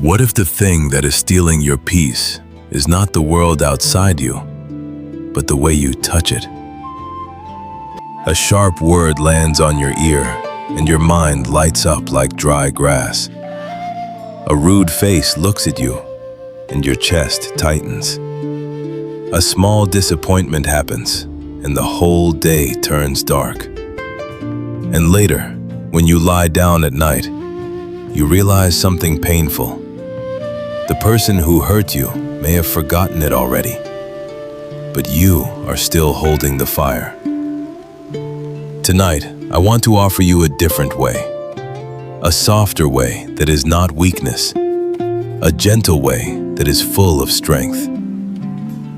What if the thing that is stealing your peace is not the world outside you, but the way you touch it? A sharp word lands on your ear, and your mind lights up like dry grass. A rude face looks at you, and your chest tightens. A small disappointment happens, and the whole day turns dark. And later, when you lie down at night, you realize something painful. The person who hurt you may have forgotten it already, but you are still holding the fire. Tonight, I want to offer you a different way, a softer way that is not weakness, a gentle way that is full of strength,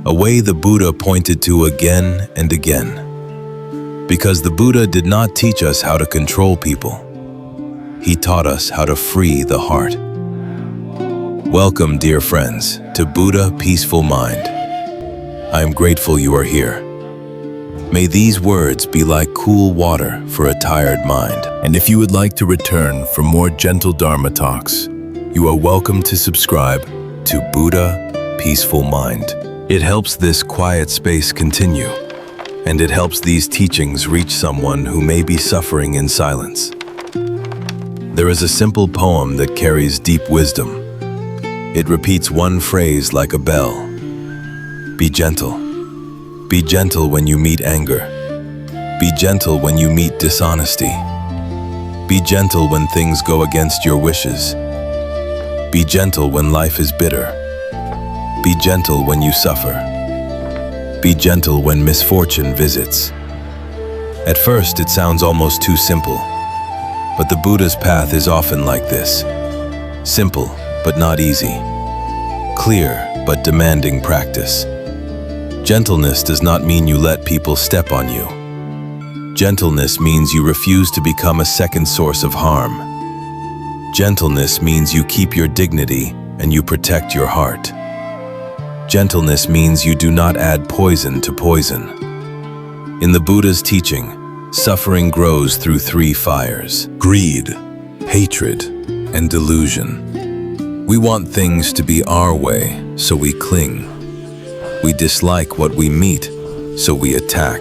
a way the Buddha pointed to again and again. Because the Buddha did not teach us how to control people. He taught us how to free the heart. Welcome, dear friends, to Buddha Peaceful Mind. I am grateful you are here. May these words be like cool water for a tired mind. And if you would like to return for more gentle Dharma talks, you are welcome to subscribe to Buddha Peaceful Mind. It helps this quiet space continue, and it helps these teachings reach someone who may be suffering in silence. There is a simple poem that carries deep wisdom. It repeats one phrase like a bell. Be gentle. Be gentle when you meet anger. Be gentle when you meet dishonesty. Be gentle when things go against your wishes. Be gentle when life is bitter. Be gentle when you suffer. Be gentle when misfortune visits. At first, it sounds almost too simple, but the Buddha's path is often like this. Simple, but not easy. Clear, but demanding practice. Gentleness does not mean you let people step on you. Gentleness means you refuse to become a second source of harm. Gentleness means you keep your dignity and you protect your heart. Gentleness means you do not add poison to poison. In the Buddha's teaching, suffering grows through three fires: greed, hatred, and delusion. We want things to be our way, so we cling. We dislike what we meet, so we attack.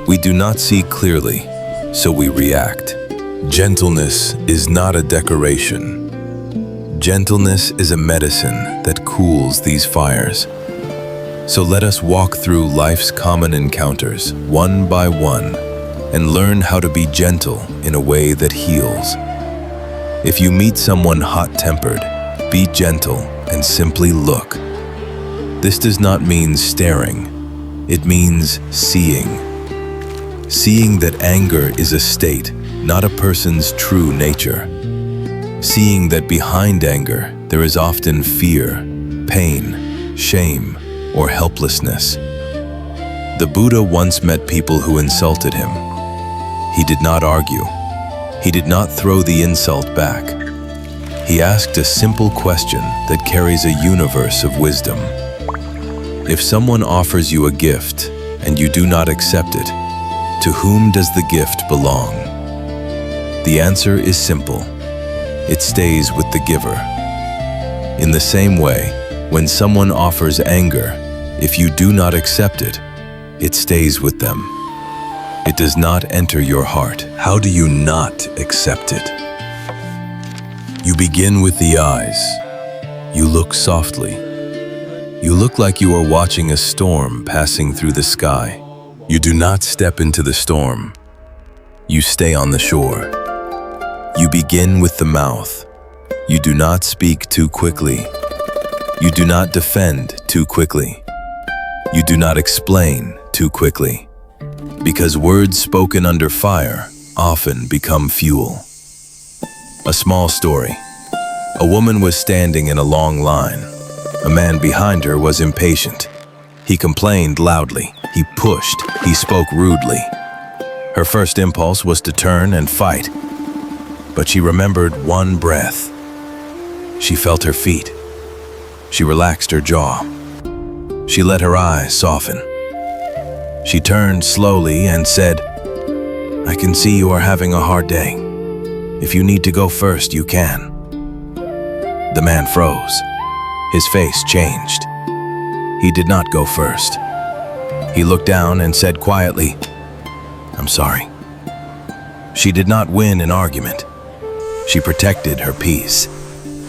We do not see clearly, so we react. Gentleness is not a decoration. Gentleness is a medicine that cools these fires. So let us walk through life's common encounters, one by one, and learn how to be gentle in a way that heals. If you meet someone hot-tempered, be gentle and simply look. This does not mean staring. It means seeing. Seeing that anger is a state, not a person's true nature. Seeing that behind anger, there is often fear, pain, shame, or helplessness. The Buddha once met people who insulted him. He did not argue. He did not throw the insult back. He asked a simple question that carries a universe of wisdom. If someone offers you a gift and you do not accept it, to whom does the gift belong? The answer is simple. It stays with the giver. In the same way, when someone offers anger, if you do not accept it, it stays with them. It does not enter your heart. How do you not accept it? You begin with the eyes. You look softly. You look like you are watching a storm passing through the sky. You do not step into the storm. You stay on the shore. You begin with the mouth. You do not speak too quickly. You do not defend too quickly. You do not explain too quickly. Because words spoken under fire often become fuel. A small story. A woman was standing in a long line. A man behind her was impatient. He complained loudly. He pushed. He spoke rudely. Her first impulse was to turn and fight. But she remembered one breath. She felt her feet. She relaxed her jaw. She let her eyes soften. She turned slowly and said, "I can see you are having a hard day. If you need to go first, you can." The man froze. His face changed. He did not go first. He looked down and said quietly, "I'm sorry." She did not win an argument. She protected her peace,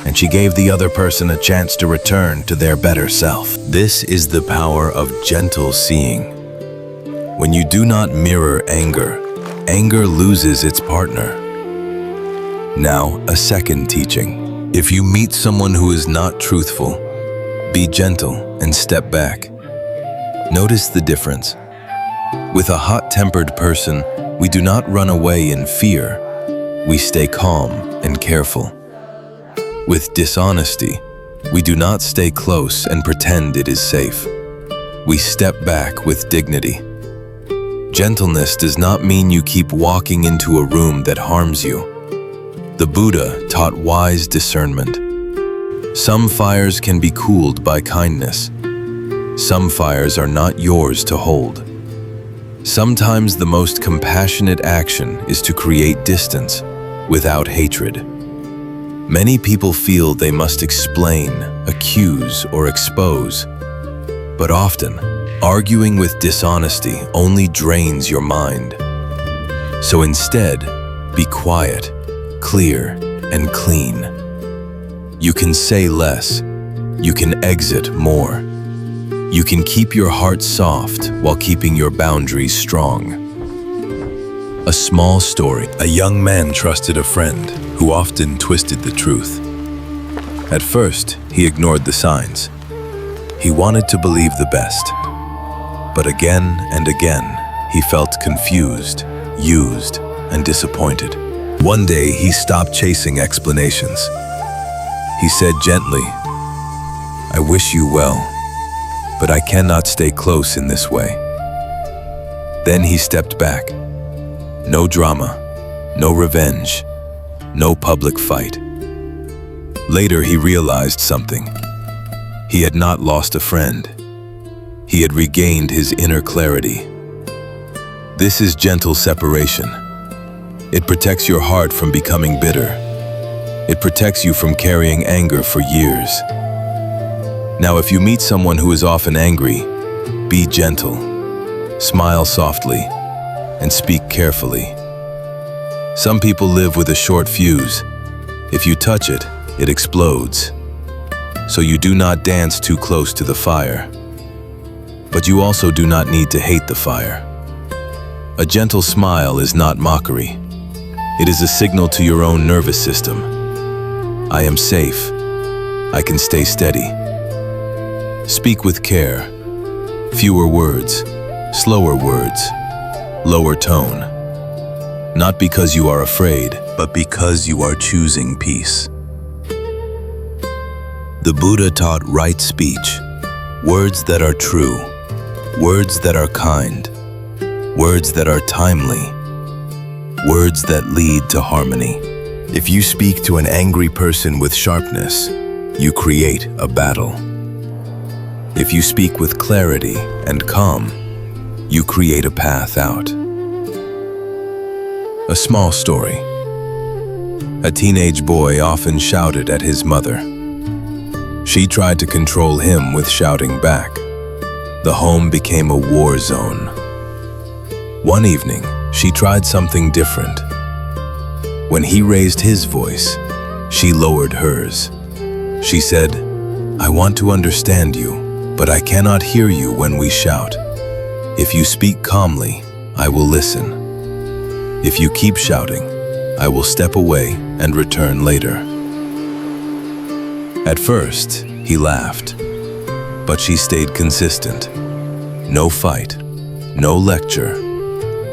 and she gave the other person a chance to return to their better self. This is the power of gentle seeing. When you do not mirror anger, anger loses its partner. Now, a second teaching. If you meet someone who is not truthful, be gentle and step back. Notice the difference. With a hot-tempered person, we do not run away in fear. We stay calm and careful. With dishonesty, we do not stay close and pretend it is safe. We step back with dignity. Gentleness does not mean you keep walking into a room that harms you. The Buddha taught wise discernment. Some fires can be cooled by kindness. Some fires are not yours to hold. Sometimes the most compassionate action is to create distance without hatred. Many people feel they must explain, accuse, or expose. But often, arguing with dishonesty only drains your mind. So instead, be quiet, clear, and clean. You can say less. You can exit more. You can keep your heart soft while keeping your boundaries strong. A small story. A young man trusted a friend who often twisted the truth. At first, he ignored the signs. He wanted to believe the best. But again and again, he felt confused, used, and disappointed. One day, he stopped chasing explanations. He said gently, "I wish you well, but I cannot stay close in this way." Then he stepped back. No drama, no revenge, no public fight. Later, he realized something. He had not lost a friend. He had regained his inner clarity. This is gentle separation. It protects your heart from becoming bitter. It protects you from carrying anger for years. Now, if you meet someone who is often angry, be gentle, smile softly, and speak carefully. Some people live with a short fuse. If you touch it, it explodes. So you do not dance too close to the fire. But you also do not need to hate the fire. A gentle smile is not mockery. It is a signal to your own nervous system. I am safe. I can stay steady. Speak with care. Fewer words, slower words, lower tone. Not because you are afraid, but because you are choosing peace. The Buddha taught right speech, words that are true, words that are kind, words that are timely, words that lead to harmony. If you speak to an angry person with sharpness, you create a battle. If you speak with clarity and calm, you create a path out. A small story. A teenage boy often shouted at his mother. She tried to control him with shouting back. The home became a war zone. One evening, she tried something different. When he raised his voice, she lowered hers. She said, "I want to understand you, but I cannot hear you when we shout. If you speak calmly, I will listen. If you keep shouting, I will step away and return later." At first, he laughed, but she stayed consistent. No fight, no lecture,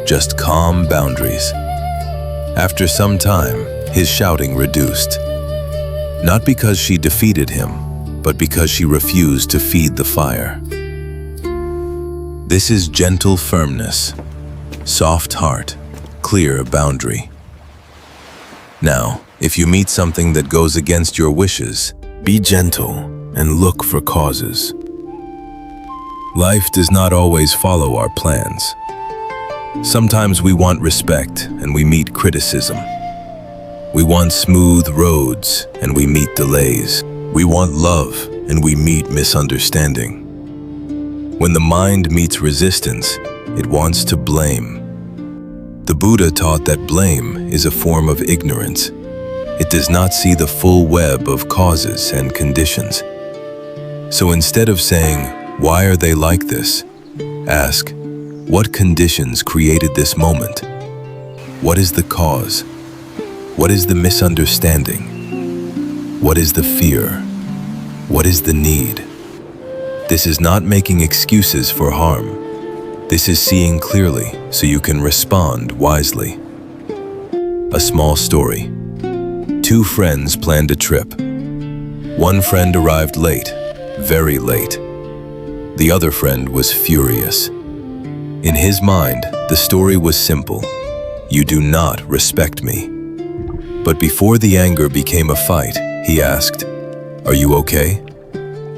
just calm boundaries. After some time, his shouting reduced. Not because she defeated him, but because she refused to feed the fire. This is gentle firmness, soft heart, clear boundary. Now, if you meet something that goes against your wishes, be gentle and look for causes. Life does not always follow our plans. Sometimes we want respect and we meet criticism. We want smooth roads, and we meet delays. We want love, and we meet misunderstanding. When the mind meets resistance, it wants to blame. The Buddha taught that blame is a form of ignorance. It does not see the full web of causes and conditions. So instead of saying, "Why are they like this?" ask, "What conditions created this moment? What is the cause? What is the misunderstanding? What is the fear? What is the need?" This is not making excuses for harm. This is seeing clearly so you can respond wisely. A small story. Two friends planned a trip. One friend arrived late, very late. The other friend was furious. In his mind, the story was simple. You do not respect me. But before the anger became a fight, he asked, "Are you okay?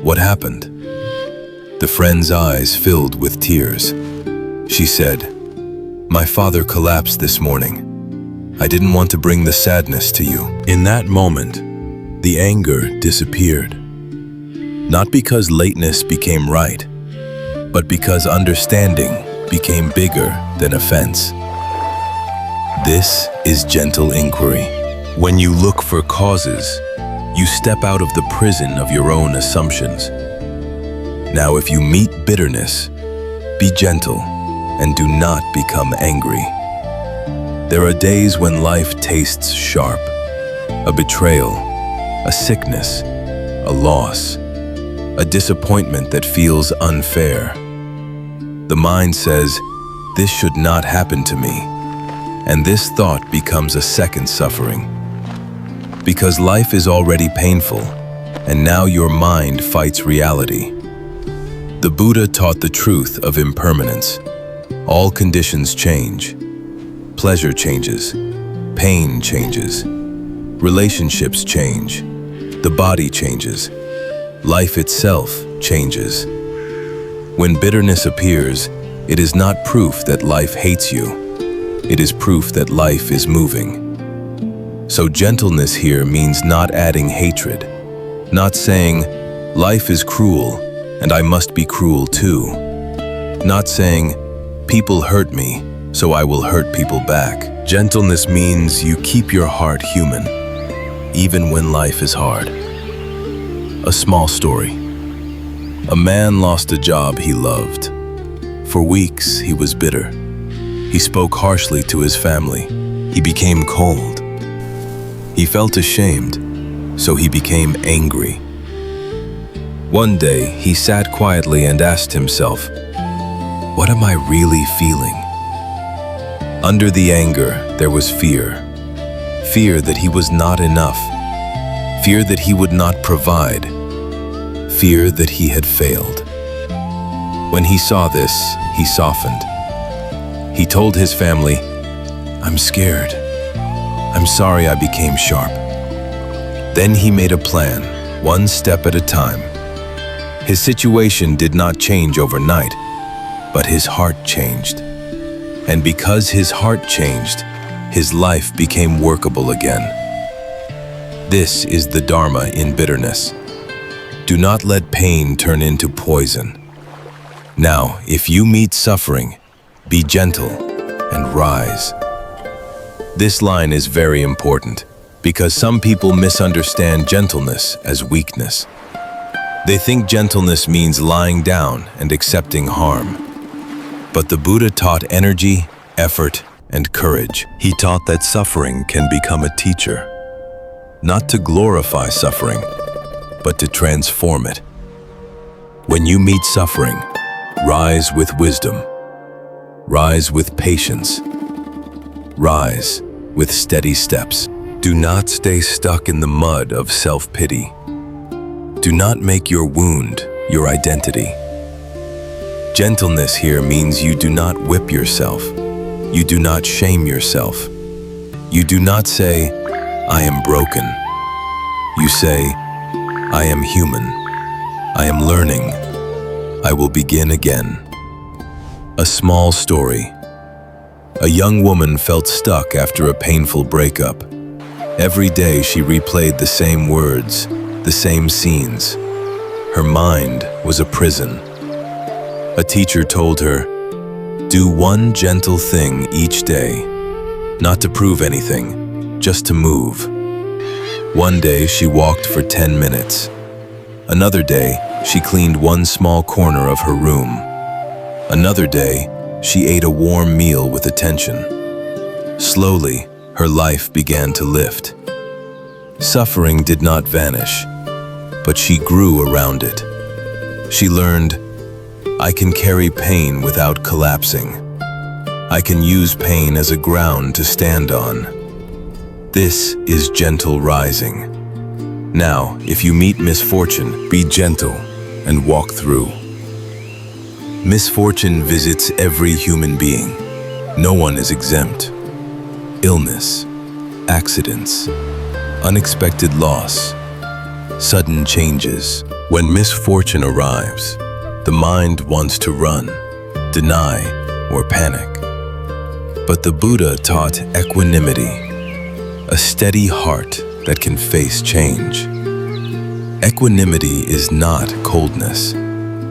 What happened?" The friend's eyes filled with tears. She said, "My father collapsed this morning. I didn't want to bring the sadness to you." In that moment, the anger disappeared. Not because lateness became right, but because understanding became bigger than offense. This is gentle inquiry. When you look for causes, you step out of the prison of your own assumptions. Now, if you meet bitterness, be gentle and do not become angry. There are days when life tastes sharp, a betrayal, a sickness, a loss, a disappointment that feels unfair. The mind says, "This should not happen to me," and this thought becomes a second suffering. Because life is already painful, and now your mind fights reality. The Buddha taught the truth of impermanence. All conditions change. Pleasure changes. Pain changes. Relationships change. The body changes. Life itself changes. When bitterness appears, it is not proof that life hates you. It is proof that life is moving. So gentleness here means not adding hatred, not saying, "Life is cruel, and I must be cruel too." Not saying, "People hurt me, so I will hurt people back." Gentleness means you keep your heart human, even when life is hard. A small story. A man lost a job he loved. For weeks, he was bitter. He spoke harshly to his family. He became cold. He felt ashamed, so he became angry. One day, he sat quietly and asked himself, "What am I really feeling?" Under the anger, there was fear. Fear that he was not enough. Fear that he would not provide. Fear that he had failed. When he saw this, he softened. He told his family, "I'm scared. I'm sorry I became sharp." Then he made a plan, one step at a time. His situation did not change overnight, but his heart changed. And because his heart changed, his life became workable again. This is the Dharma in bitterness. Do not let pain turn into poison. Now, if you meet suffering, be gentle and rise. This line is very important because some people misunderstand gentleness as weakness. They think gentleness means lying down and accepting harm. But the Buddha taught energy, effort, and courage. He taught that suffering can become a teacher, not to glorify suffering, but to transform it. When you meet suffering, rise with wisdom, rise with patience, rise with steady steps. Do not stay stuck in the mud of self-pity. Do not make your wound your identity. Gentleness here means you do not whip yourself. You do not shame yourself. You do not say, "I am broken." You say, "I am human. I am learning. I will begin again." A small story. A young woman felt stuck after a painful breakup. Every day she replayed the same words, the same scenes. Her mind was a prison. A teacher told her, "Do one gentle thing each day, not to prove anything, just to move." One day she walked for 10 minutes. Another day, she cleaned one small corner of her room. Another day, she ate a warm meal with attention. Slowly, her life began to lift. Suffering did not vanish, but she grew around it. She learned, I can carry pain without collapsing. I can use pain as a ground to stand on. This is gentle rising. Now, if you meet misfortune, be gentle and walk through. Misfortune visits every human being. No one is exempt. Illness, accidents, unexpected loss, sudden changes. When misfortune arrives, the mind wants to run, deny, or panic. But the Buddha taught equanimity, a steady heart that can face change. Equanimity is not coldness.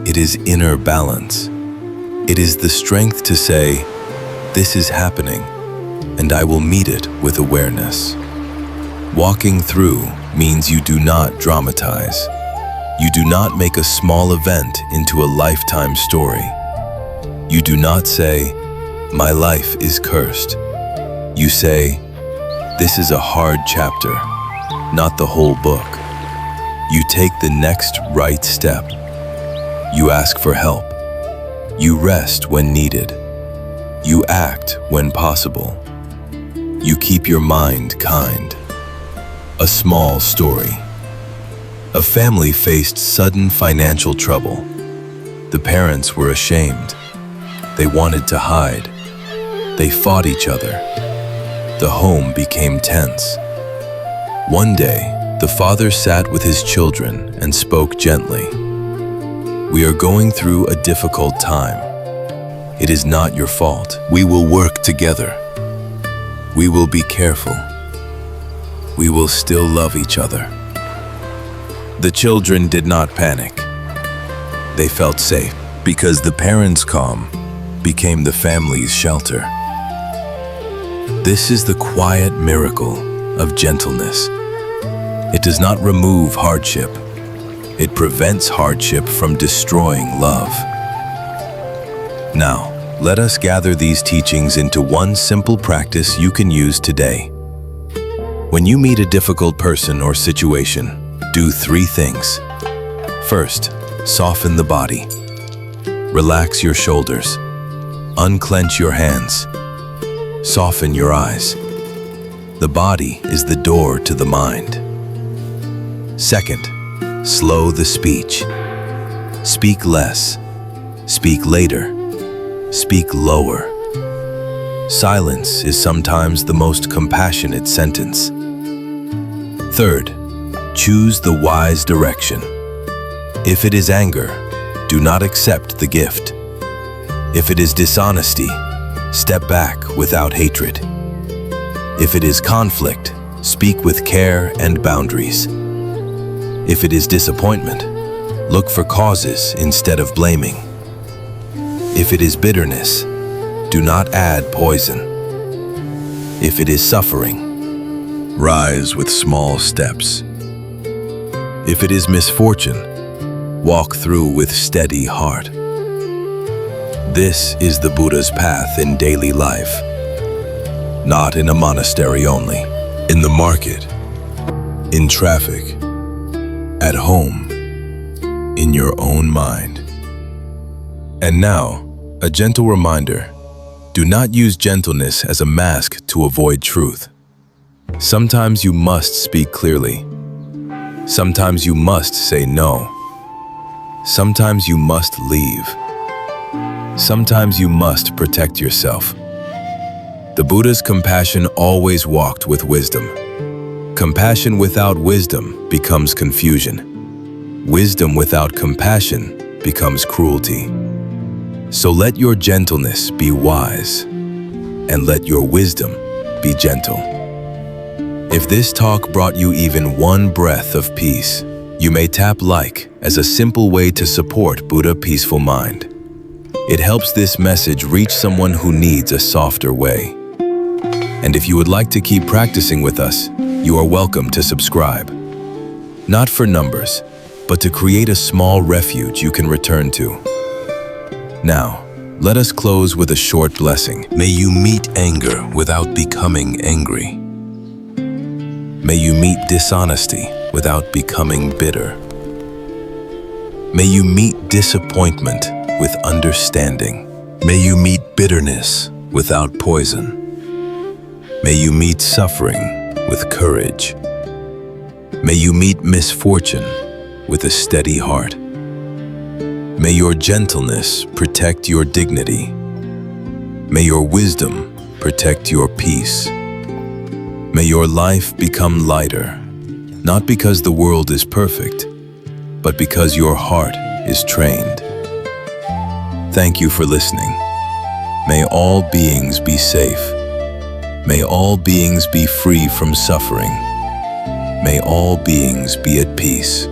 It is inner balance. It is the strength to say, this is happening, and I will meet it with awareness. Walking through means you do not dramatize. You do not make a small event into a lifetime story. You do not say, my life is cursed. You say, this is a hard chapter, not the whole book. You take the next right step. You ask for help. You rest when needed. You act when possible. You keep your mind kind. A small story. A family faced sudden financial trouble. The parents were ashamed. They wanted to hide. They fought each other. The home became tense. One day, the father sat with his children and spoke gently. We are going through a difficult time. It is not your fault. We will work together. We will be careful. We will still love each other. The children did not panic. They felt safe because the parents' calm became the family's shelter. This is the quiet miracle of gentleness. It does not remove hardship. It prevents hardship from destroying love. Now, let us gather these teachings into one simple practice you can use today. When you meet a difficult person or situation, do 3 things. First, soften the body. Relax your shoulders. Unclench your hands. Soften your eyes. The body is the door to the mind. Second, slow the speech. Speak less. Speak later. Speak lower. Silence is sometimes the most compassionate sentence. Third, choose the wise direction. If it is anger, do not accept the gift. If it is dishonesty, step back without hatred. If it is conflict, speak with care and boundaries. If it is disappointment, look for causes instead of blaming. If it is bitterness, do not add poison. If it is suffering, rise with small steps. If it is misfortune, walk through with steady heart. This is the Buddha's path in daily life. Not in a monastery only, in the market, in traffic, at home, in your own mind. And now, a gentle reminder, do not use gentleness as a mask to avoid truth. Sometimes you must speak clearly. Sometimes you must say no. Sometimes you must leave. Sometimes you must protect yourself. The Buddha's compassion always walked with wisdom. Compassion without wisdom becomes confusion. Wisdom without compassion becomes cruelty. So let your gentleness be wise, and let your wisdom be gentle. If this talk brought you even one breath of peace, you may tap like as a simple way to support Buddha Peaceful Mind. It helps this message reach someone who needs a softer way. And if you would like to keep practicing with us, you are welcome to subscribe. Not for numbers, but to create a small refuge you can return to. Now, let us close with a short blessing. May you meet anger without becoming angry. May you meet dishonesty without becoming bitter. May you meet disappointment with understanding. May you meet bitterness without poison. May you meet suffering with courage. May you meet misfortune with a steady heart. May your gentleness protect your dignity. May your wisdom protect your peace. May your life become lighter, not because the world is perfect, but because your heart is trained. Thank you for listening. May all beings be safe. May all beings be free from suffering. May all beings be at peace.